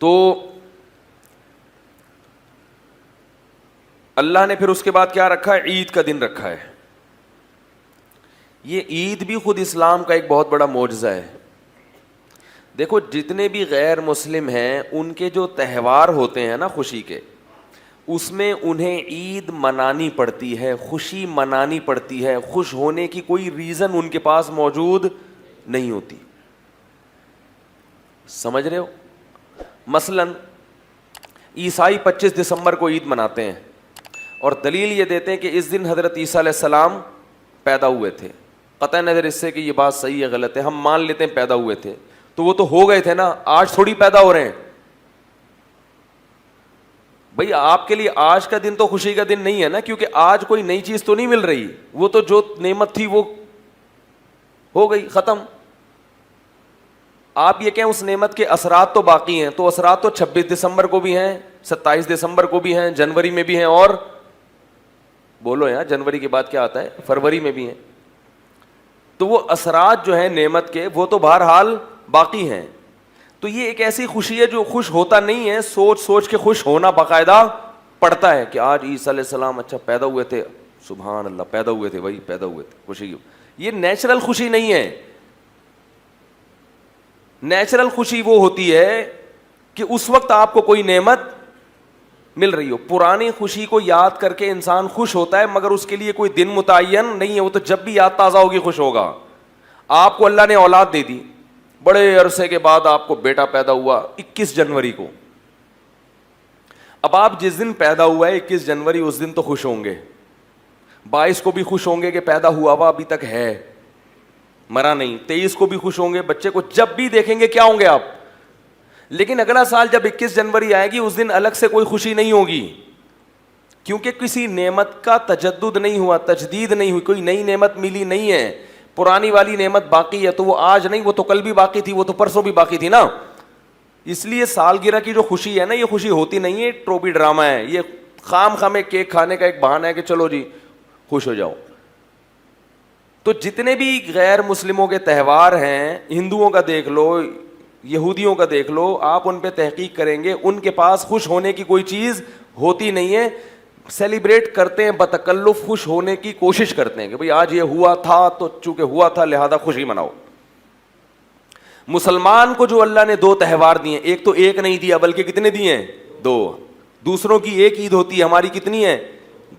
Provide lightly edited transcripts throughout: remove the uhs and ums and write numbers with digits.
تو اللہ نے پھر اس کے بعد کیا رکھا ہے؟ عید کا دن رکھا ہے. یہ عید بھی خود اسلام کا ایک بہت بڑا معجزہ ہے. دیکھو جتنے بھی غیر مسلم ہیں ان کے جو تہوار ہوتے ہیں نا خوشی کے, اس میں انہیں عید منانی پڑتی ہے, خوشی منانی پڑتی ہے, خوش ہونے کی کوئی ریزن ان کے پاس موجود نہیں ہوتی. سمجھ رہے ہو؟ مثلاً عیسائی 25 دسمبر کو عید مناتے ہیں اور دلیل یہ دیتے ہیں کہ اس دن حضرت عیسیٰ علیہ السلام پیدا ہوئے تھے. قطع نظر اس سے کہ یہ بات صحیح ہے غلط ہے, ہم مان لیتے ہیں پیدا ہوئے تھے, تو وہ تو ہو گئے تھے نا, آج تھوڑی پیدا ہو رہے ہیں. بھئی آپ کے لیے آج کا دن تو خوشی کا دن نہیں ہے نا, کیونکہ آج کوئی نئی چیز تو نہیں مل رہی, وہ تو جو نعمت تھی وہ ہو گئی, ختم. آپ یہ کہیں اس نعمت کے اثرات تو باقی ہیں, تو اثرات تو 26 دسمبر کو بھی ہیں, 27 دسمبر کو بھی ہیں, جنوری میں بھی ہیں, اور بولو یار جنوری کے بعد کیا آتا ہے, فروری میں بھی ہیں. تو وہ اثرات جو ہیں نعمت کے وہ تو بہرحال باقی ہیں. تو یہ ایک ایسی خوشی ہے جو خوش ہوتا نہیں ہے, سوچ سوچ کے خوش ہونا باقاعدہ پڑتا ہے کہ آج عیسیٰ علیہ السلام اچھا پیدا ہوئے تھے, سبحان اللہ پیدا ہوئے تھے بھائی, پیدا ہوئے تھے, خوشی. یہ نیچرل خوشی نہیں ہے. نیچرل خوشی وہ ہوتی ہے کہ اس وقت آپ کو کوئی نعمت مل رہی ہو. پرانی خوشی کو یاد کر کے انسان خوش ہوتا ہے, مگر اس کے لیے کوئی دن متعین نہیں ہے, وہ تو جب بھی یاد تازہ ہوگی خوش ہوگا. آپ کو اللہ نے اولاد دے دی, بڑے عرصے کے بعد آپ کو بیٹا پیدا ہوا 21 جنوری کو. اب آپ جس دن پیدا ہوا ہے 21 جنوری, اس دن تو خوش ہوں گے, 22 کو بھی خوش ہوں گے کہ پیدا ہوا ہوا ابھی تک ہے, مرا نہیں, 23 کو بھی خوش ہوں گے, بچے کو جب بھی دیکھیں گے کیا ہوں گے آپ. لیکن اگلا سال جب 21 جنوری آئے گی اس دن الگ سے کوئی خوشی نہیں ہوگی, کیونکہ کسی نعمت کا تجدد نہیں ہوا, تجدید نہیں ہوئی, کوئی نئی نعمت ملی نہیں ہے. پرانی والی نعمت باقی ہے, تو وہ آج نہیں, وہ تو کل بھی باقی تھی, وہ تو پرسوں بھی باقی تھی نا. اس لیے سالگرہ کی جو خوشی ہے نا, یہ خوشی ہوتی نہیں ہے, ٹروپی ڈرامہ ہے, یہ خام خام کیک کھانے کا ایک بہانہ ہے کہ چلو جی خوش ہو جاؤ. تو جتنے بھی غیر مسلموں کے تہوار ہیں, ہندوؤں کا دیکھ لو, یہودیوں کا دیکھ لو, آپ ان پہ تحقیق کریں گے ان کے پاس خوش ہونے کی کوئی چیز ہوتی نہیں ہے. سیلیبریٹ کرتے ہیں بتکلف, خوش ہونے کی کوشش کرتے ہیں کہ بھئی آج یہ ہوا تھا تو چونکہ ہوا تھا لہذا خوشی مناؤ. مسلمان کو جو اللہ نے 2 تہوار دیے, ایک تو ایک نہیں دیا بلکہ کتنے دیے ہیں؟ 2. دوسروں کی ایک عید ہوتی ہے, ہماری کتنی ہے؟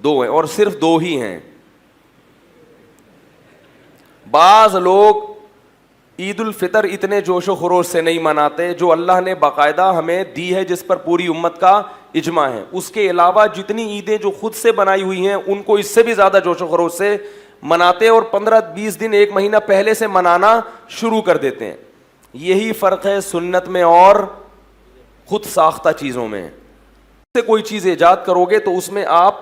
2 ہیں, اور صرف 2 ہی ہیں. بعض لوگ عید الفطر اتنے جوش و خروش سے نہیں مناتے جو اللہ نے باقاعدہ ہمیں دی ہے, جس پر پوری امت کا اجماع ہے. اس کے علاوہ جتنی عیدیں جو خود سے بنائی ہوئی ہیں ان کو اس سے بھی زیادہ جوش و خروش سے مناتے, اور 15-20 دن 1 مہینہ پہلے سے منانا شروع کر دیتے ہیں. یہی فرق ہے سنت میں اور خود ساختہ چیزوں میں. سے کوئی چیز ایجاد کرو گے تو اس میں آپ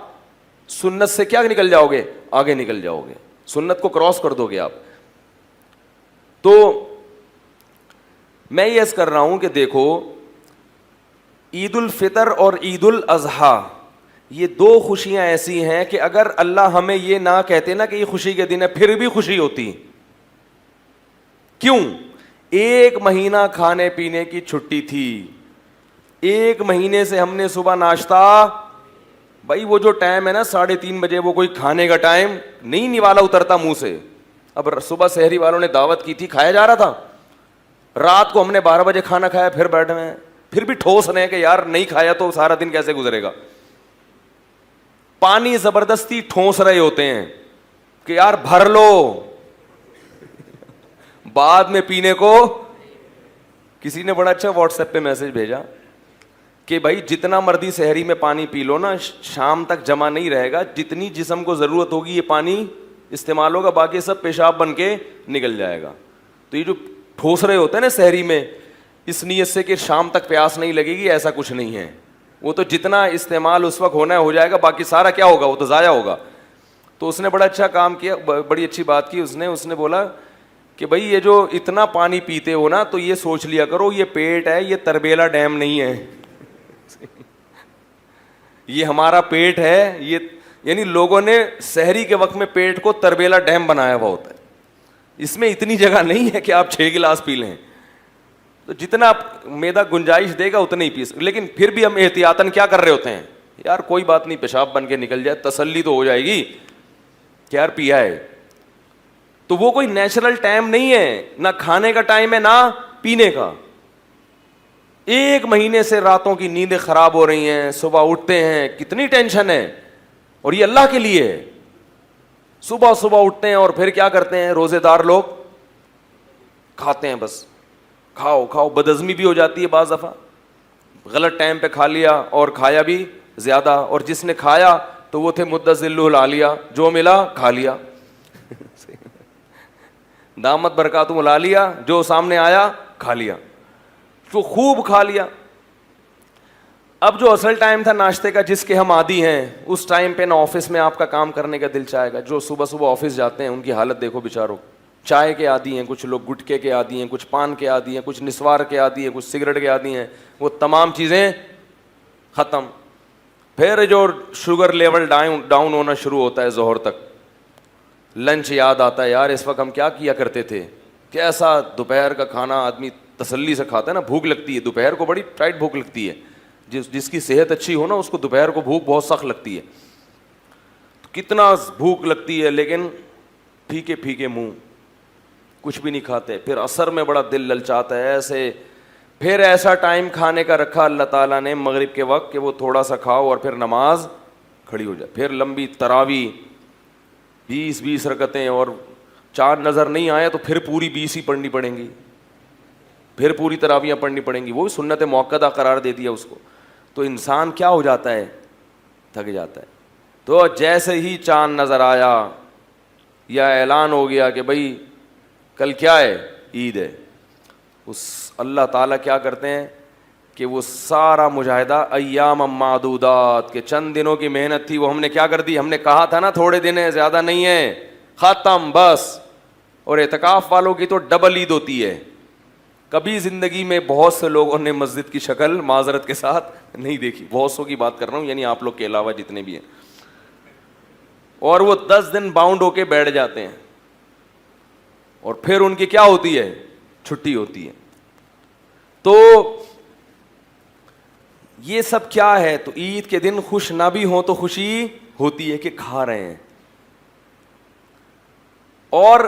سنت سے کیا نکل جاؤ گے؟ آگے نکل جاؤ گے, سنت کو کراس کر دو گے آپ. تو میں یہ عرض کر رہا ہوں کہ دیکھو عید الفطر اور عید الاضحیٰ یہ 2 خوشیاں ایسی ہیں کہ اگر اللہ ہمیں یہ نہ کہتے نا کہ یہ خوشی کے دن ہے, پھر بھی خوشی ہوتی. کیوں؟ 1 مہینہ کھانے پینے کی چھٹی تھی, 1 مہینے سے ہم نے صبح ناشتہ, بھائی وہ جو ٹائم ہے نا 3:30 بجے, وہ کوئی کھانے کا ٹائم نہیں, نوالا اترتا منہ سے. اب صبح سحری والوں نے دعوت کی تھی, کھایا جا رہا تھا, رات کو ہم نے 12 بجے کھانا کھایا, پھر بیٹھے ہیں, پھر بھی ٹھوس رہے ہیں کہ یار نہیں کھایا تو سارا دن کیسے گزرے گا. پانی زبردستی ٹھوس رہے ہوتے ہیں کہ یار بھر لو, بعد میں پینے کو. کسی نے بڑا اچھا واٹس ایپ پہ میسج بھیجا کہ بھائی جتنا مرضی سحری میں پانی پی لو نا, شام تک جمع نہیں رہے گا, جتنی جسم کو ضرورت ہوگی یہ پانی استعمال ہوگا, باقی سب پیشاب بن کے نکل جائے گا. تو یہ جو ٹھوس رہے ہوتے ہیں نا سحری میں, اس نیت سے کہ شام تک پیاس نہیں لگے گی, ایسا کچھ نہیں ہے. وہ تو جتنا استعمال اس وقت ہونا ہے ہو جائے گا, باقی سارا کیا ہوگا, وہ تو ضائع ہوگا. تو اس نے بڑا اچھا کام کیا, بڑی اچھی بات کی اس نے بولا کہ بھائی یہ جو اتنا پانی پیتے ہو نا, تو یہ سوچ لیا کرو یہ پیٹ ہے, یہ تربیلا ڈیم نہیں ہے. یہ ہمارا پیٹ ہے, یہ یعنی لوگوں نے سحری کے وقت میں پیٹ کو تربیلا ڈیم بنایا ہوا ہوتا ہے. اس میں اتنی جگہ نہیں ہے کہ آپ 6 گلاس پی لیں. تو جتنا میدا گنجائش دے گا اتنے ہی پیس, لیکن پھر بھی ہم احتیاطاً کیا کر رہے ہوتے ہیں, یار کوئی بات نہیں, پیشاب بن کے نکل جائے, تسلی تو ہو جائے گی کہ یار پیا ہے. تو وہ کوئی نیچرل ٹائم نہیں ہے, نہ کھانے کا ٹائم ہے نہ پینے کا. 1 مہینے سے راتوں کی نیندیں خراب ہو رہی ہیں, صبح اٹھتے ہیں کتنی ٹینشن ہے, اور یہ اللہ کے لیے ہے. صبح صبح اٹھتے ہیں اور پھر کیا کرتے ہیں, روزے دار لوگ کھاتے ہیں, بس کھاؤ کھاؤ. بدہضمی بھی ہو جاتی ہے بعض دفعہ, غلط ٹائم پہ کھا لیا اور کھایا بھی زیادہ, اور جس نے کھایا تو وہ تھے مدذلہ العالیہ, جو ملا کھا لیا. دامت برکاتہم العالیہ, جو سامنے آیا کھا لیا, تو خوب کھا لیا. اب جو اصل ٹائم تھا ناشتے کا جس کے ہم عادی ہیں, اس ٹائم پہ نہ آفس میں آپ کا کام کرنے کا دل چاہے گا. جو صبح صبح آفس جاتے ہیں ان کی حالت دیکھو بیچاروں, چائے کے عادی ہیں, کچھ لوگ گٹکے کے عادی ہیں, کچھ پان کے عادی ہیں, کچھ نسوار کے عادی ہیں, کچھ سگریٹ کے عادی ہیں. وہ تمام چیزیں ختم. پھر جو شوگر لیول ڈاؤن ہونا شروع ہوتا ہے ظہر تک, لنچ یاد آتا ہے, یار اس وقت ہم کیا کیا کرتے تھے, کیسا دوپہر کا کھانا آدمی تسلی سے کھاتا ہے نا. بھوک لگتی ہے دوپہر کو, بڑی ٹائٹ بھوک لگتی ہے. جس کی صحت اچھی ہو نا اس کو دوپہر کو بھوک بہت سخت لگتی ہے. کتنا بھوک لگتی ہے, لیکن پھیکے پھیکے منہ, کچھ بھی نہیں کھاتے. پھر عصر میں بڑا دل للچاتا ہے ایسے. پھر ایسا ٹائم کھانے کا رکھا اللہ تعالیٰ نے مغرب کے وقت کہ وہ تھوڑا سا کھاؤ اور پھر نماز کھڑی ہو جائے. پھر لمبی تراویح 20 رکعتیں, اور چاند نظر نہیں آیا تو پھر پوری 20 ہی پڑھنی پڑیں گی, پھر پوری تراویحیں پڑھنی پڑیں گی. وہ سنت موقدہ قرار دے دیا اس کو. تو انسان کیا ہو جاتا ہے, تھک جاتا ہے. تو جیسے ہی چاند نظر آیا یا اعلان ہو گیا کہ بھائی کل کیا ہے, عید ہے, اس اللہ تعالیٰ کیا کرتے ہیں کہ وہ سارا مجاہدہ ایام معدودات کے چند دنوں کی محنت تھی, وہ ہم نے کیا کر دی, ہم نے کہا تھا نا تھوڑے دن ہیں زیادہ نہیں ہے, ختم بس. اور اعتکاف والوں کی تو ڈبل عید ہوتی ہے. کبھی زندگی میں بہت سے لوگوں نے مسجد کی شکل معذرت کے ساتھ نہیں دیکھی, بہت سو کی بات کر رہا ہوں, یعنی آپ لوگ کے علاوہ جتنے بھی ہیں, اور وہ 10 دن باؤنڈ ہو کے بیٹھ جاتے ہیں, اور پھر ان کی کیا ہوتی ہے, چھٹی ہوتی ہے. تو یہ سب کیا ہے, تو عید کے دن خوش نہ بھی ہوں تو خوشی ہوتی ہے کہ کھا رہے ہیں, اور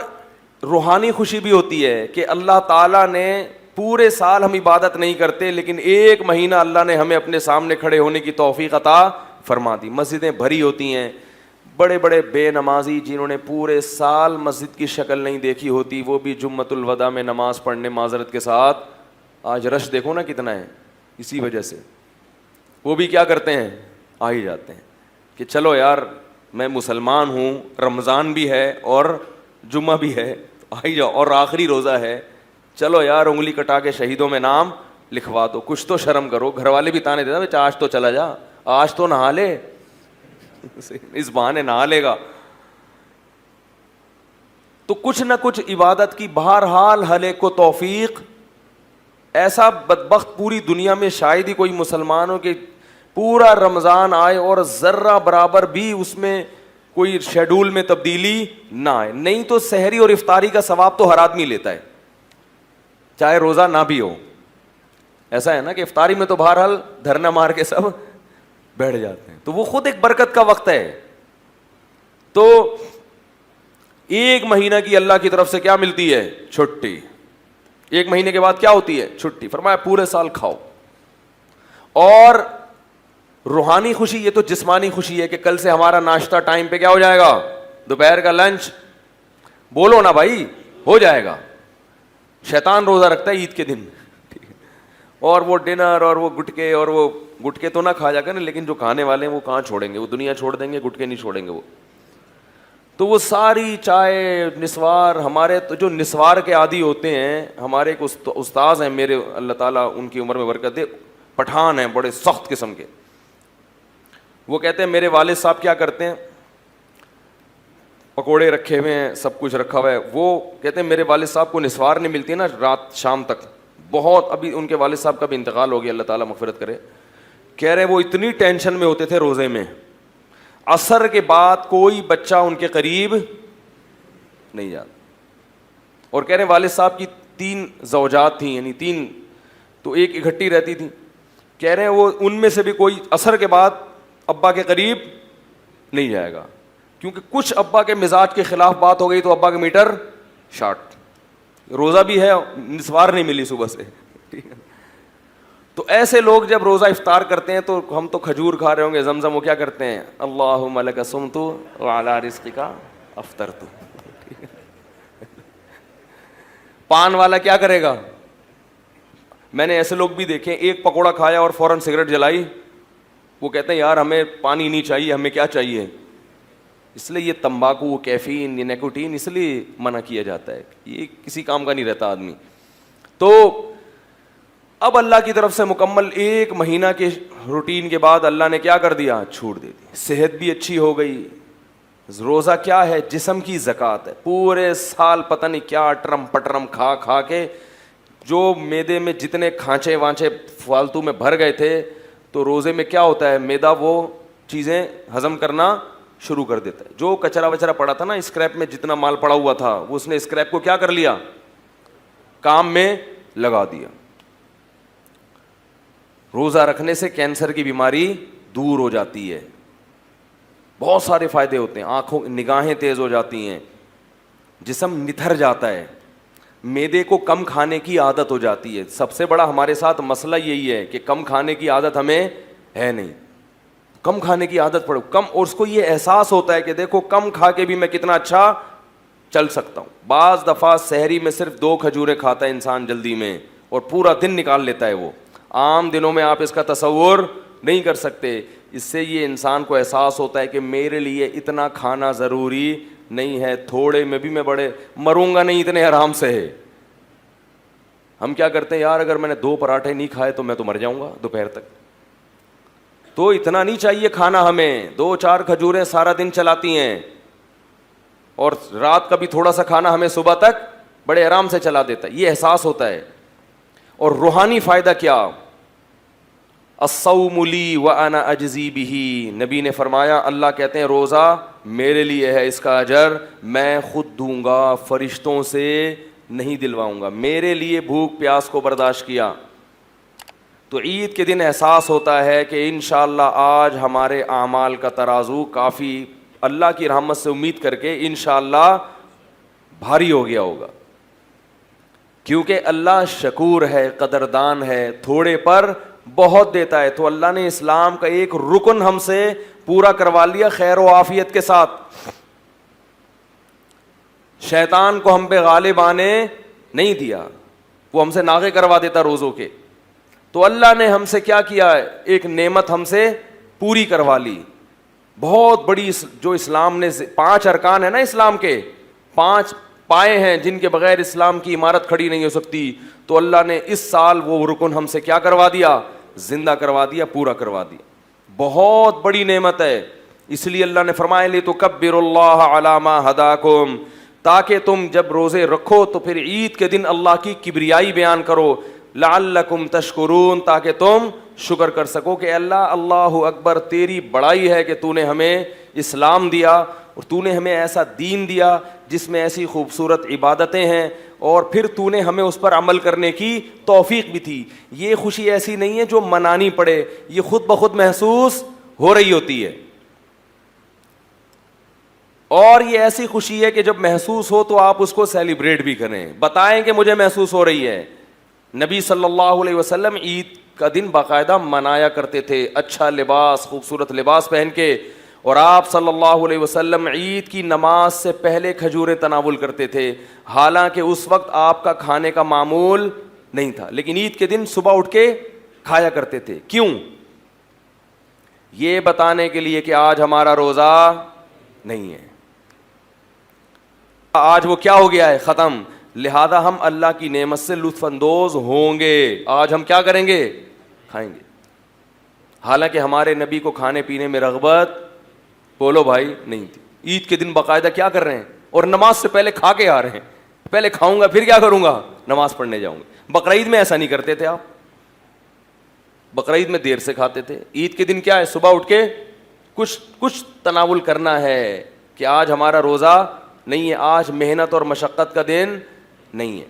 روحانی خوشی بھی ہوتی ہے کہ اللہ تعالیٰ نے پورے سال ہم عبادت نہیں کرتے, لیکن 1 مہینہ اللہ نے ہمیں اپنے سامنے کھڑے ہونے کی توفیق عطا فرما دی. مسجدیں بھری ہوتی ہیں, بڑے بڑے بے نمازی جنہوں نے پورے سال مسجد کی شکل نہیں دیکھی ہوتی, وہ بھی جمعۃ الوداع میں نماز پڑھنے معذرت کے ساتھ, آج رش دیکھو نا کتنا ہے, اسی وجہ سے وہ بھی کیا کرتے ہیں, آ ہی جاتے ہیں کہ چلو یار میں مسلمان ہوں, رمضان بھی ہے اور جمعہ بھی ہے, آ ہی جاؤ, اور آخری روزہ ہے, چلو یار انگلی کٹا کے شہیدوں میں نام لکھوا دو, کچھ تو شرم کرو. گھر والے بھی تانے دیتے ہیں, آج تو چلا جا, آج تو نہا لے, اس بہانے نہا لے گا. تو کچھ نہ کچھ عبادت کی بہرحال ہر ایک کو توفیق. ایسا بدبخت پوری دنیا میں شاید ہی کوئی مسلمان ہو کہ پورا رمضان آئے اور ذرہ برابر بھی اس میں کوئی شیڈول میں تبدیلی نہ آئے. نہیں تو سحری اور افطاری کا ثواب تو ہر آدمی لیتا ہے, چاہے روزہ نہ بھی ہو. ایسا ہے نا کہ افطاری میں تو بہرحال دھرنا مار کے سب بیٹھ جاتے ہیں, تو وہ خود ایک برکت کا وقت ہے. تو 1 مہینہ کی اللہ کی طرف سے کیا ملتی ہے, چھٹی. 1 مہینے کے بعد کیا ہوتی ہے, چھٹی. فرمایا پورے سال کھاؤ. اور روحانی خوشی, یہ تو جسمانی خوشی ہے کہ کل سے ہمارا ناشتہ ٹائم پہ کیا ہو جائے گا, دوپہر کا لنچ, بولو نا بھائی, ہو جائے گا. شیطان روزہ رکھتا ہے عید کے دن, اور وہ ڈنر اور وہ گٹکے, اور وہ گٹکے تو نہ کھا جا کر, لیکن جو کھانے والے ہیں وہ کہاں چھوڑیں گے, وہ دنیا چھوڑ دیں گے, گٹکے نہیں چھوڑیں گے وہ. تو وہ ساری چائے نسوار, ہمارے تو جو نسوار کے عادی ہوتے ہیں, ہمارے ایک استاذ ہیں میرے, اللہ تعالیٰ ان کی عمر میں برکت دے, پٹھان ہیں بڑے سخت قسم کے. وہ کہتے ہیں میرے والد صاحب کیا کرتے ہیں, پکوڑے رکھے ہوئے ہیں, سب کچھ رکھا ہوا ہے. وہ کہتے ہیں میرے والد صاحب کو نسوار نہیں ملتی نا رات شام تک, بہت, ابھی ان کے والد صاحب کا بھی انتقال ہو گیا, اللہ تعالیٰ مغفرت کرے. کہہ رہے ہیں وہ اتنی ٹینشن میں ہوتے تھے روزے میں, عصر کے بعد کوئی بچہ ان کے قریب نہیں جاتا. اور کہہ رہے ہیں والد صاحب کی 3 زوجات تھیں, یعنی 3 تو ایک اکٹھی رہتی تھی. کہہ رہے ہیں وہ ان میں سے بھی کوئی عصر کے بعد ابا کے قریب نہیں جائے گا, کیونکہ کچھ ابا کے مزاج کے خلاف بات ہو گئی تو ابا کا میٹر شارٹ. روزہ بھی ہے, نسوار نہیں ملی صبح سے. تو ایسے لوگ جب روزہ افطار کرتے ہیں تو ہم تو کھجور کھا رہے ہوں گے, زمزم, وہ کیا کرتے ہیں, اللہم لک صمت وعلی رزقک افطرت. پان والا کیا کرے گا؟ میں نے ایسے لوگ بھی دیکھے, ایک پکوڑا کھایا اور فوراً سگریٹ جلائی. وہ کہتے ہیں یار ہمیں پانی نہیں چاہیے, ہمیں کیا چاہیے. اس لیے یہ تمباکو, کیفین, یہ نیکوٹین اس لیے منع کیا جاتا ہے, یہ کسی کام کا نہیں رہتا آدمی. تو اب اللہ کی طرف سے مکمل 1 مہینہ کے روٹین کے بعد اللہ نے کیا کر دیا, چھوٹ دے دی. صحت بھی اچھی ہو گئی. روزہ کیا ہے؟ جسم کی زکوٰۃ ہے. پورے سال پتہ نہیں کیا اٹرم پٹرم کھا کھا کے جو معدے میں جتنے کھانچے وانچے فالتو میں بھر گئے تھے, تو روزے میں کیا ہوتا ہے, معدہ وہ چیزیں ہضم کرنا شروع کر دیتا ہے. جو کچرا وچرا پڑا تھا نا اسکریپ میں, جتنا مال پڑا ہوا تھا, وہ اس نے اسکریپ کو کیا کر لیا, کام میں لگا دیا. روزہ رکھنے سے کینسر کی بیماری دور ہو جاتی ہے. بہت سارے فائدے ہوتے ہیں. آنکھوں نگاہیں تیز ہو جاتی ہیں, جسم نتھر جاتا ہے, معدے کو کم کھانے کی عادت ہو جاتی ہے. سب سے بڑا ہمارے ساتھ مسئلہ یہی ہے کہ کم کھانے کی عادت ہمیں ہے نہیں. کم کھانے کی عادت پڑو کم, اور اس کو یہ احساس ہوتا ہے کہ دیکھو کم کھا کے بھی میں کتنا اچھا چل سکتا ہوں. بعض دفعہ سحری میں صرف 2 کھجوریں کھاتا ہے انسان جلدی میں, اور پورا دن نکال لیتا ہے. وہ عام دنوں میں آپ اس کا تصور نہیں کر سکتے. اس سے یہ انسان کو احساس ہوتا ہے کہ میرے لیے اتنا کھانا ضروری نہیں ہے, تھوڑے میں بھی میں بڑے مروں گا نہیں, اتنے آرام سے ہے. ہم کیا کرتے ہیں, یار اگر میں نے 2 پراٹھے نہیں کھائے تو میں تو مر جاؤں گا دوپہر تک. تو اتنا نہیں چاہیے کھانا ہمیں, 2-4 کھجوریں سارا دن چلاتی ہیں, اور رات کا بھی تھوڑا سا کھانا ہمیں صبح تک بڑے آرام سے چلا دیتا ہے. یہ احساس ہوتا ہے. اور روحانی فائدہ کیا, الصوم لی وانا اجزی بہ. نبی نے فرمایا, اللہ کہتے ہیں روزہ میرے لیے ہے, اس کا اجر میں خود دوں گا, فرشتوں سے نہیں دلواؤں گا. میرے لیے بھوک پیاس کو برداشت کیا. تو عید کے دن احساس ہوتا ہے کہ انشاءاللہ آج ہمارے اعمال کا ترازو کافی اللہ کی رحمت سے امید کر کے انشاءاللہ بھاری ہو گیا ہوگا, کیونکہ اللہ شکور ہے, قدردان ہے, تھوڑے پر بہت دیتا ہے. تو اللہ نے اسلام کا ایک رکن ہم سے پورا کروا لیا خیر و عافیت کے ساتھ. شیطان کو ہم پہ غالب آنے نہیں دیا, وہ ہم سے ناغے کروا دیتا روزوں کے. تو اللہ نے ہم سے کیا کیا ہے, ایک نعمت ہم سے پوری کروا لی بہت بڑی. جو اسلام نے 5 ارکان ہے نا, اسلام کے 5 پائے ہیں جن کے بغیر اسلام کی عمارت کھڑی نہیں ہو سکتی. تو اللہ نے اس سال وہ رکن ہم سے کیا کروا دیا, زندہ کروا دیا, پورا کروا دیا. بہت بڑی نعمت ہے. اس لیے اللہ نے فرمایا لِتُكَبِّرُوا اللَّهَ عَلَى مَا هَدَاكُمْ, تاکہ تم جب روزے رکھو تو پھر عید کے دن اللہ کی کبریائی بیان کرو. لعلکم تشکرون, تاکہ تم شکر کر سکو کہ اللہ اللہ اکبر, تیری بڑائی ہے کہ تو نے ہمیں اسلام دیا, اور تو نے ہمیں ایسا دین دیا جس میں ایسی خوبصورت عبادتیں ہیں, اور پھر تو نے ہمیں اس پر عمل کرنے کی توفیق بھی تھی. یہ خوشی ایسی نہیں ہے جو منانی پڑے, یہ خود بخود محسوس ہو رہی ہوتی ہے. اور یہ ایسی خوشی ہے کہ جب محسوس ہو تو آپ اس کو سیلیبریٹ بھی کریں, بتائیں کہ مجھے محسوس ہو رہی ہے. نبی صلی اللہ علیہ وسلم عید کا دن باقاعدہ منایا کرتے تھے, اچھا لباس, خوبصورت لباس پہن کے. اور آپ صلی اللہ علیہ وسلم عید کی نماز سے پہلے کھجوریں تناول کرتے تھے, حالانکہ اس وقت آپ کا کھانے کا معمول نہیں تھا, لیکن عید کے دن صبح اٹھ کے کھایا کرتے تھے. کیوں؟ یہ بتانے کے لیے کہ آج ہمارا روزہ نہیں ہے, آج وہ کیا ہو گیا ہے, ختم. لہذا ہم اللہ کی نعمت سے لطف اندوز ہوں گے. آج ہم کیا کریں گے, کھائیں گے. حالانکہ ہمارے نبی کو کھانے پینے میں رغبت, بولو بھائی, نہیں تھی. عید کے دن باقاعدہ کیا کر رہے ہیں, اور نماز سے پہلے کھا کے آ رہے ہیں. پہلے کھاؤں گا پھر کیا کروں گا, نماز پڑھنے جاؤں گا. بقرعید میں ایسا نہیں کرتے تھے آپ, بقرعید میں دیر سے کھاتے تھے. عید کے دن کیا ہے, صبح اٹھ کے کچھ تناول کرنا ہے کہ آج ہمارا روزہ نہیں ہے, آج محنت اور مشقت کا دن نہیں ہے.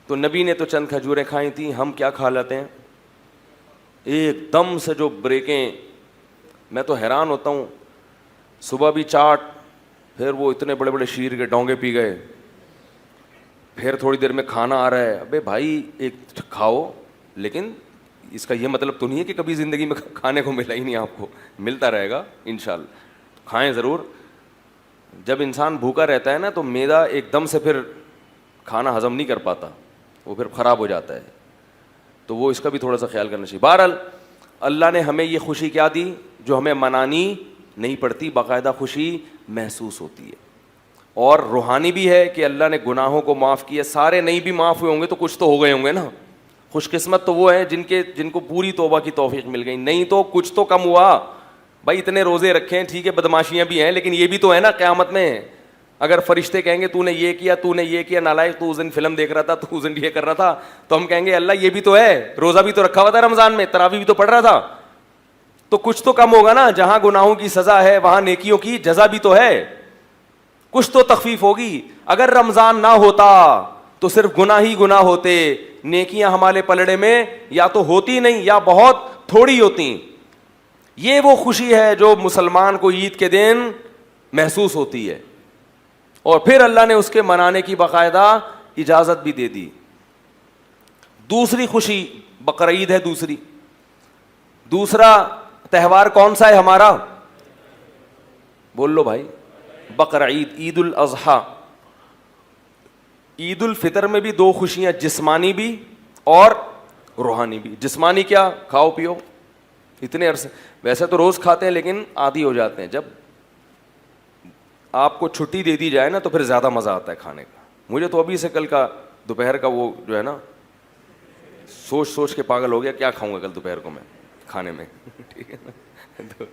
تو نبی نے تو چند کھجوریں کھائی تھیں, ہم کیا کھا لیتے ہیں ایک دم سے جو بریکیں. میں تو حیران ہوتا ہوں, صبح بھی چاٹ, پھر وہ اتنے بڑے بڑے شیر کے ڈونگے پی گئے, پھر تھوڑی دیر میں کھانا آ رہا ہے. ابے بھائی ایک کھاؤ, لیکن اس کا یہ مطلب تو نہیں ہے کہ کبھی زندگی میں کھانے کو ملا ہی نہیں, آپ کو ملتا رہے گا انشاءاللہ. کھائیں ضرور. جب انسان بھوکا رہتا ہے نا تو معدہ ایک دم سے پھر کھانا ہضم نہیں کر پاتا, وہ پھر خراب ہو جاتا ہے, تو وہ اس کا بھی تھوڑا سا خیال کرنا چاہیے. بہرحال اللہ نے ہمیں یہ خوشی کیا دی جو ہمیں منانی نہیں پڑتی, باقاعدہ خوشی محسوس ہوتی ہے. اور روحانی بھی ہے کہ اللہ نے گناہوں کو معاف کیا. سارے نہیں بھی معاف ہوئے ہوں گے تو کچھ تو ہو گئے ہوں گے نا. خوش قسمت تو وہ ہیں جن کو پوری توبہ کی توفیق مل گئی, نہیں تو کچھ تو کم ہوا. بھائی اتنے روزے رکھے ہیں ٹھیک ہے, بدماشیاں بھی ہیں, لیکن یہ بھی تو ہے نا قیامت میں اگر فرشتے کہیں گے تو نے یہ کیا, تو نے یہ کیا, نالائق تو اس دن فلم دیکھ رہا تھا, تو اس دن یہ کر رہا تھا, تو ہم کہیں گے اللہ یہ بھی تو ہے, روزہ بھی تو رکھا ہوا تھا رمضان میں, تراویح بھی تو پڑھ رہا تھا, تو کچھ تو کم ہوگا نا. جہاں گناہوں کی سزا ہے وہاں نیکیوں کی جزا بھی تو ہے, کچھ تو تخفیف ہوگی. اگر رمضان نہ ہوتا تو صرف گناہ ہی گناہ ہوتے, نیکیاں ہمارے پلڑے میں یا تو ہوتی نہیں یا بہت تھوڑی ہوتی. یہ وہ خوشی ہے جو مسلمان کو عید کے دن محسوس ہوتی ہے, اور پھر اللہ نے اس کے منانے کی باقاعدہ اجازت بھی دے دی. دوسری خوشی بقرعید ہے. دوسرا تہوار کون سا ہے ہمارا؟ بول لو بھائی. بقرعید, عید الاضحیٰ. عید الفطر میں بھی دو خوشیاں, جسمانی بھی اور روحانی بھی. جسمانی کیا, کھاؤ پیو اتنے عرصے, ویسے تو روز کھاتے ہیں لیکن عادی ہو جاتے ہیں. جب آپ کو چھٹی دے دی جائے نا تو پھر زیادہ مزہ آتا ہے کھانے کا. مجھے تو ابھی سے کل کا دوپہر کا وہ جو ہے نا سوچ کے پاگل ہو گیا, کیا کھاؤں گا کل دوپہر کو میں کھانے میں. ٹھیک ہے نا, تو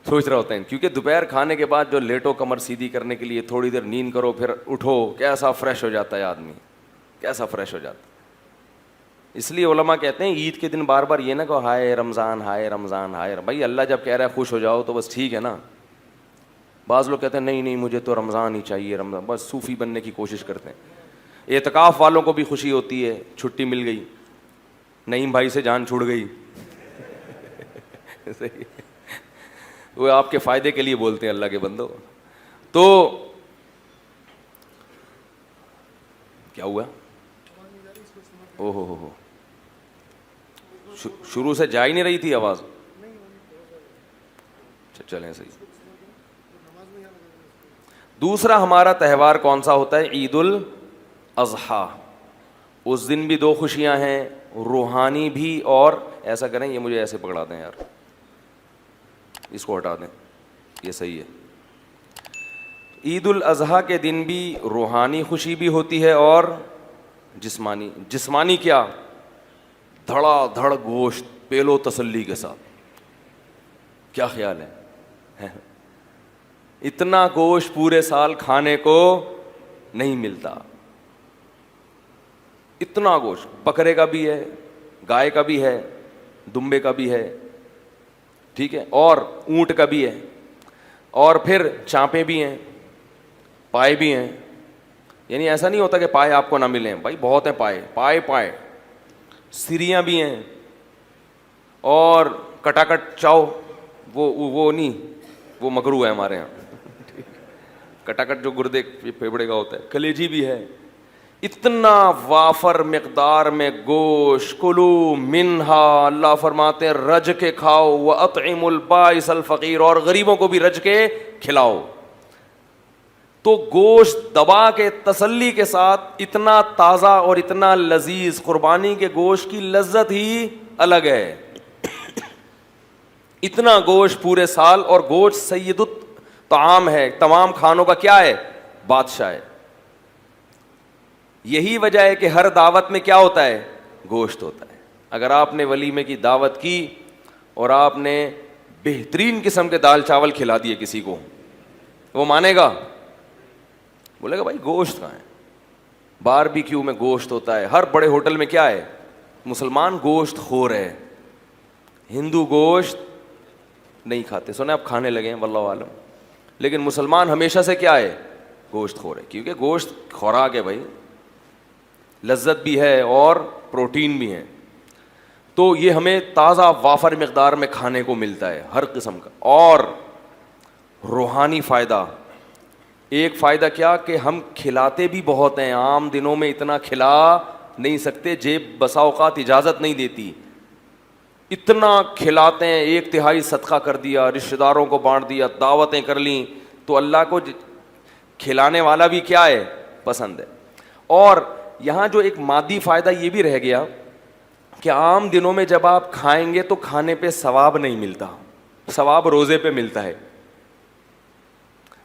سوچ رہا ہوتا ہے, کیونکہ دوپہر کھانے کے بعد جو لیٹو کمر سیدھی کرنے کے لیے تھوڑی دیر نیند کرو پھر اٹھو, کیسا فریش ہو جاتا ہے آدمی, کیسا فریش ہو جاتا ہے. اس لیے علماء کہتے ہیں عید کے دن بار بار یہ نہ کہو ہائے رمضان ہائے رمضان ہائے. بھائی اللہ جب کہہ رہا ہے خوش ہو جاؤ تو بس ٹھیک ہے نا. بعض لوگ کہتے ہیں نہیں مجھے تو رمضان ہی چاہیے, رمضان, بس صوفی بننے کی کوشش کرتے ہیں. اعتکاف والوں کو بھی خوشی ہوتی ہے, چھٹی مل گئی, نعیم بھائی سے جان چھوڑ گئی. وہ آپ کے فائدے کے لیے بولتے ہیں اللہ کے بندو. تو کیا ہوا, او ہو شروع سے جا ہی نہیں رہی تھی آواز. چلیں صحیح. دوسرا ہمارا تہوار کون سا ہوتا ہے؟ عید الاضحیٰ. اس دن بھی دو خوشیاں ہیں, روحانی بھی, اور ایسا کریں یہ مجھے ایسے پکڑا دیں یار, اس کو ہٹا دیں, یہ صحیح ہے. عید الاضحیٰ کے دن بھی روحانی خوشی بھی ہوتی ہے اور جسمانی. جسمانی کیا, دھڑا دھڑ گوشت پیلو تسلی کے ساتھ. کیا خیال ہے, اتنا گوشت پورے سال کھانے کو نہیں ملتا. اتنا گوشت, بکرے کا بھی ہے, گائے کا بھی ہے, دمبے کا بھی ہے, ٹھیک ہے, اور اونٹ کا بھی ہے, اور پھر چانپیں بھی ہیں, پائے بھی ہیں. یعنی ایسا نہیں ہوتا کہ پائے آپ کو نہ ملیں, بھائی بہت ہیں پائے. سریاں بھی ہیں, اور کٹاکٹ چاؤ, وہ نہیں, وہ مکروہ ہے ہمارے یہاں. کٹاکٹ جو گردے پھیپڑے کا ہوتا ہے. کلیجی بھی ہے. اتنا وافر مقدار میں گوشت. کلو منہا, اللہ فرماتے ہیں رج کے کھاؤ, وَأَطْعِمُوا الْبَائِسَ الْفَقِيرَ, اور غریبوں کو بھی رج کے کھلاؤ. تو گوشت دبا کے تسلی کے ساتھ, اتنا تازہ اور اتنا لذیذ. قربانی کے گوشت کی لذت ہی الگ ہے. اتنا گوشت پورے سال, اور گوشت سید الطعام ہے, تمام کھانوں کا کیا ہے, بادشاہ ہے. یہی وجہ ہے کہ ہر دعوت میں کیا ہوتا ہے, گوشت ہوتا ہے. اگر آپ نے ولیمے کی دعوت کی اور آپ نے بہترین قسم کے دال چاول کھلا دیے کسی کو, وہ مانے گا؟ بولے گا بھائی گوشت کہاں ہے. باربیکیو میں گوشت ہوتا ہے, ہر بڑے ہوٹل میں کیا ہے, مسلمان گوشت خور ہے, ہندو گوشت نہیں کھاتے. سنے آپ کھانے لگے ہیں واللہ عالم, لیکن مسلمان ہمیشہ سے کیا ہے, گوشت خور ہے. کیونکہ گوشت خوراک ہے بھائی. لذت بھی ہے اور پروٹین بھی ہے. تو یہ ہمیں تازہ وافر مقدار میں کھانے کو ملتا ہے ہر قسم کا. اور روحانی فائدہ, ایک فائدہ کیا کہ ہم کھلاتے بھی بہت ہیں, عام دنوں میں اتنا کھلا نہیں سکتے, جیب بسا اوقات اجازت نہیں دیتی, اتنا کھلاتے ہیں, 1/3 صدقہ کر دیا, رشتہ داروں کو بانٹ دیا, دعوتیں کر لیں, تو اللہ کو کھلانے والا بھی کیا ہے, پسند ہے. اور یہاں جو ایک مادی فائدہ یہ بھی رہ گیا کہ عام دنوں میں جب آپ کھائیں گے تو کھانے پہ ثواب نہیں ملتا, ثواب روزے پہ ملتا ہے.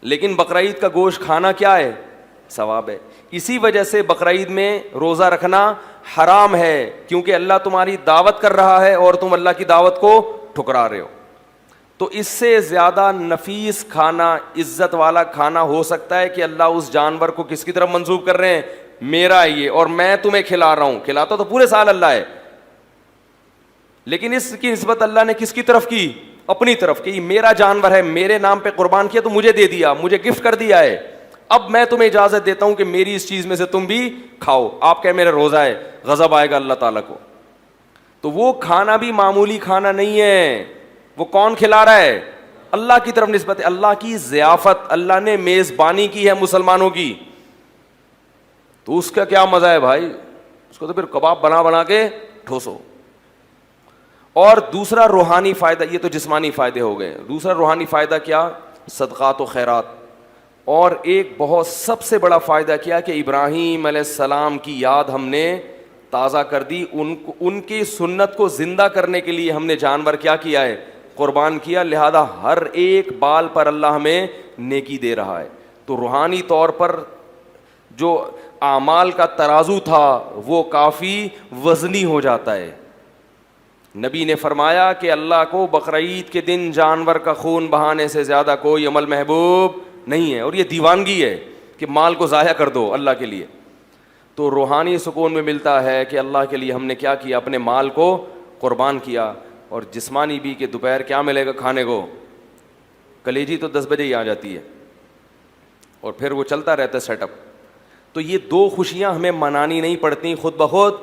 لیکن بقرعید کا گوشت کھانا کیا ہے, ثواب ہے. اسی وجہ سے بقرعید میں روزہ رکھنا حرام ہے, کیونکہ اللہ تمہاری دعوت کر رہا ہے اور تم اللہ کی دعوت کو ٹھکرا رہے ہو. تو اس سے زیادہ نفیس کھانا, عزت والا کھانا ہو سکتا ہے کہ اللہ اس جانور کو کس کی طرف منسوب کر رہے ہیں, میرا ہے یہ, اور میں تمہیں کھلا رہا ہوں. کھلاتا تو پورے سال اللہ ہے, لیکن اس کی نسبت اللہ نے کس کی طرف کی, اپنی طرف, کہ یہ میرا جانور ہے, میرے نام پہ قربان کیا تو مجھے دے دیا, مجھے گفٹ کر دیا ہے, اب میں تمہیں اجازت دیتا ہوں کہ میری اس چیز میں سے تم بھی کھاؤ. آپ کہے میرا روزہ ہے, غضب آئے گا اللہ تعالیٰ کو. تو وہ کھانا بھی معمولی کھانا نہیں ہے, وہ کون کھلا رہا ہے, اللہ کی طرف نسبت ہے, اللہ کی ضیافت, اللہ نے میزبانی کی ہے مسلمانوں کی. تو اس کا کیا مزہ ہے بھائی, اس کو تو پھر کباب بنا بنا کے ٹھوسو. اور دوسرا روحانی فائدہ, یہ تو جسمانی فائدے ہو گئے, دوسرا روحانی فائدہ کیا, صدقات و خیرات. اور ایک بہت سب سے بڑا فائدہ کیا کہ ابراہیم علیہ السلام کی یاد ہم نے تازہ کر دی, ان کی سنت کو زندہ کرنے کے لیے ہم نے جانور کیا کیا ہے, قربان کیا. لہذا ہر ایک بال پر اللہ ہمیں نیکی دے رہا ہے. تو روحانی طور پر جو اعمال کا ترازو تھا وہ کافی وزنی ہو جاتا ہے. نبی نے فرمایا کہ اللہ کو بقرعید کے دن جانور کا خون بہانے سے زیادہ کوئی عمل محبوب نہیں ہے, اور یہ دیوانگی ہے کہ مال کو ضائع کر دو اللہ کے لیے. تو روحانی سکون میں ملتا ہے کہ اللہ کے لیے ہم نے کیا کیا, اپنے مال کو قربان کیا. اور جسمانی بھی کہ دوپہر کیا ملے گا کھانے کو, کلیجی تو 10 بجے ہی آ جاتی ہے, اور پھر وہ چلتا رہتا ہے سیٹ اپ. تو یہ دو خوشیاں ہمیں منانی نہیں پڑتی خود بخود.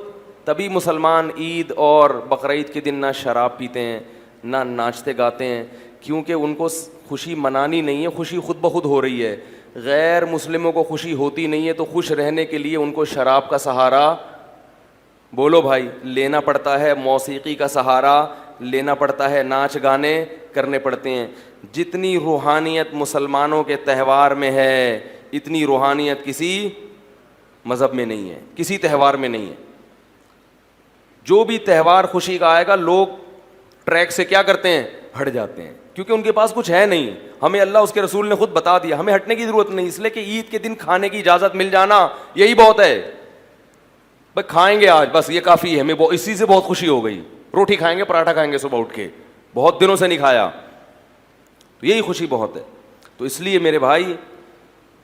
تبھی مسلمان عید اور بقرعید کے دن نہ شراب پیتے ہیں, نہ ناچتے گاتے ہیں, کیونکہ ان کو خوشی منانی نہیں ہے, خوشی خود بخود ہو رہی ہے. غیر مسلموں کو خوشی ہوتی نہیں ہے, تو خوش رہنے کے لیے ان کو شراب کا سہارا, بولو بھائی, لینا پڑتا ہے, موسیقی کا سہارا لینا پڑتا ہے, ناچ گانے کرنے پڑتے ہیں. جتنی روحانیت مسلمانوں کے تہوار میں ہے اتنی روحانیت کسی مذہب میں نہیں ہے, کسی تہوار میں نہیں ہے. جو بھی تہوار خوشی کا آئے گا لوگ ٹریک سے کیا کرتے ہیں, ہٹ جاتے ہیں, کیونکہ ان کے پاس کچھ ہے نہیں. ہمیں اللہ اس کے رسول نے خود بتا دیا, ہمیں ہٹنے کی ضرورت نہیں, اس لیے کہ عید کے دن کھانے کی اجازت مل جانا یہی بہت ہے. بھائی کھائیں گے آج, بس یہ کافی ہے, ہمیں اسی سے بہت خوشی ہو گئی. روٹی کھائیں گے, پراٹھا کھائیں گے صبح اٹھ کے, بہت دنوں سے نہیں کھایا, تو یہی خوشی بہت ہے. تو اس لیے میرے بھائی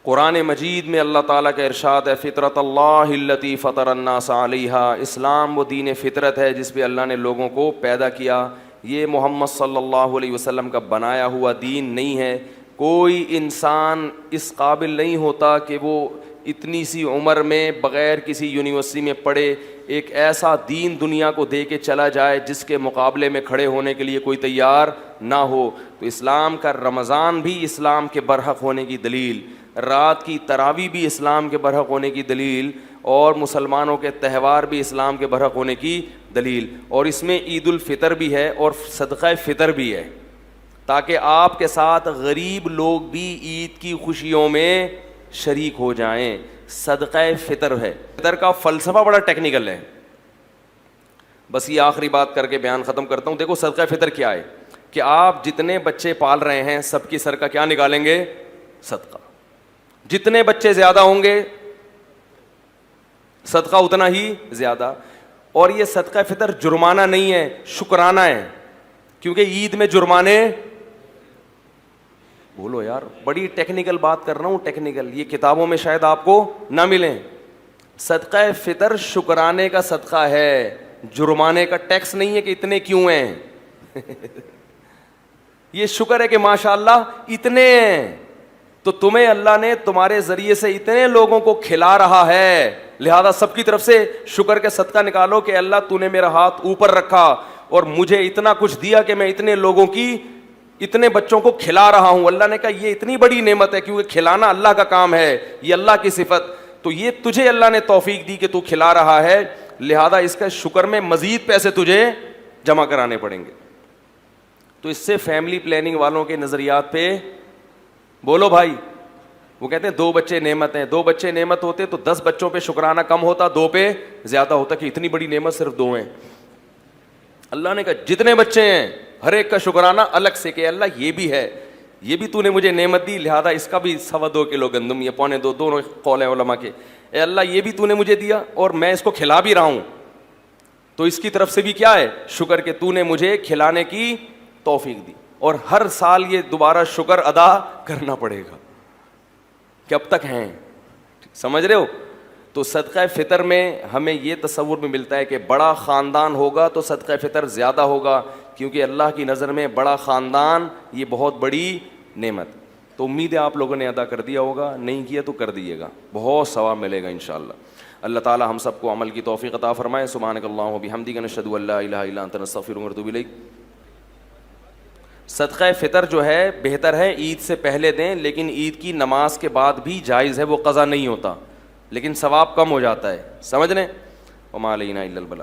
قرآن مجید میں اللہ تعالیٰ کا ارشاد ہے, فطرت اللہ التی فطر الناس علیہا, اسلام وہ دین فطرت ہے جس پہ اللہ نے لوگوں کو پیدا کیا. یہ محمد صلی اللہ علیہ وسلم کا بنایا ہوا دین نہیں ہے. کوئی انسان اس قابل نہیں ہوتا کہ وہ اتنی سی عمر میں بغیر کسی یونیورسٹی میں پڑھے ایک ایسا دین دنیا کو دے کے چلا جائے جس کے مقابلے میں کھڑے ہونے کے لیے کوئی تیار نہ ہو. تو اسلام کا رمضان بھی اسلام کے برحق ہونے کی دلیل, رات کی تراویح بھی اسلام کے برحق ہونے کی دلیل, اور مسلمانوں کے تہوار بھی اسلام کے برحق ہونے کی دلیل. اور اس میں عید الفطر بھی ہے اور صدقہ فطر بھی ہے, تاکہ آپ کے ساتھ غریب لوگ بھی عید کی خوشیوں میں شریک ہو جائیں. صدقہ فطر ہے. فطر کا فلسفہ بڑا ٹیکنیکل ہے, بس یہ آخری بات کر کے بیان ختم کرتا ہوں. دیکھو صدقہ فطر کیا ہے, کہ آپ جتنے بچے پال رہے ہیں سب کی سر کا کیا نکالیں گے, صدقہ. جتنے بچے زیادہ ہوں گے صدقہ اتنا ہی زیادہ. اور یہ صدقہ فطر جرمانہ نہیں ہے, شکرانہ ہے, کیونکہ عید میں جرمانے, بولو یار, بڑی ٹیکنیکل بات کر رہا ہوں, ٹیکنیکل, یہ کتابوں میں شاید آپ کو نہ ملیں. صدقہ فطر شکرانے کا صدقہ ہے, جرمانے کا ٹیکس نہیں ہے کہ اتنے کیوں ہیں. یہ شکر ہے کہ ماشاءاللہ اتنے ہیں, تو تمہیں اللہ نے تمہارے ذریعے سے اتنے لوگوں کو کھلا رہا ہے, لہذا سب کی طرف سے شکر کے صدقہ نکالو کہ اللہ تو نے میرا ہاتھ اوپر رکھا اور مجھے اتنا کچھ دیا کہ میں اتنے لوگوں کی, اتنے بچوں کو کھلا رہا ہوں. اللہ نے کہا یہ اتنی بڑی نعمت ہے, کیونکہ کھلانا اللہ کا کام ہے, یہ اللہ کی صفت, تو یہ تجھے اللہ نے توفیق دی کہ تو کھلا رہا ہے, لہذا اس کا شکر میں مزید پیسے تجھے جمع کرانے پڑیں گے. تو اس سے فیملی پلاننگ والوں کے نظریات پہ بولو بھائی. وہ کہتے ہیں 2 بچے نعمت ہیں, 2 بچے نعمت ہوتے تو 10 بچوں پہ شکرانہ کم ہوتا, 2 پہ زیادہ ہوتا, کہ اتنی بڑی نعمت صرف 2 ہیں. اللہ نے کہا جتنے بچے ہیں ہر ایک کا شکرانہ الگ سے, کہ اللہ یہ بھی ہے, یہ بھی تو نے مجھے نعمت دی, لہذا اس کا بھی 2.25 کلو گندم یا 2.25 دونوں قول ہیں علماء کے, اے اللہ یہ بھی تو نے مجھے دیا اور میں اس کو کھلا بھی رہا ہوں, تو اس کی طرف سے بھی کیا ہے شکر, کہ تو نے مجھے کھلانے کی توفیق دی. اور ہر سال یہ دوبارہ شکر ادا کرنا پڑے گا کہ اب تک ہیں. سمجھ رہے ہو؟ تو صدقہ فطر میں ہمیں یہ تصور بھی ملتا ہے کہ بڑا خاندان ہوگا تو صدقہ فطر زیادہ ہوگا, کیونکہ اللہ کی نظر میں بڑا خاندان یہ بہت بڑی نعمت. تو امید ہے آپ لوگوں نے ادا کر دیا ہوگا, نہیں کیا تو کر دیجیے گا, بہت ثواب ملے گا انشاءاللہ. اللہ تعالی ہم سب کو عمل کی توفیق عطا فرمائے. سبحانک اللہم و بحمدک نشہد ان لا الہ الا انت نستغفرک ونتوب الیک. صدقہ فطر جو ہے بہتر ہے عید سے پہلے دیں, لیکن عید کی نماز کے بعد بھی جائز ہے, وہ قضا نہیں ہوتا, لیکن ثواب کم ہو جاتا ہے. سمجھ لیں. وما علینا الا البلاغ.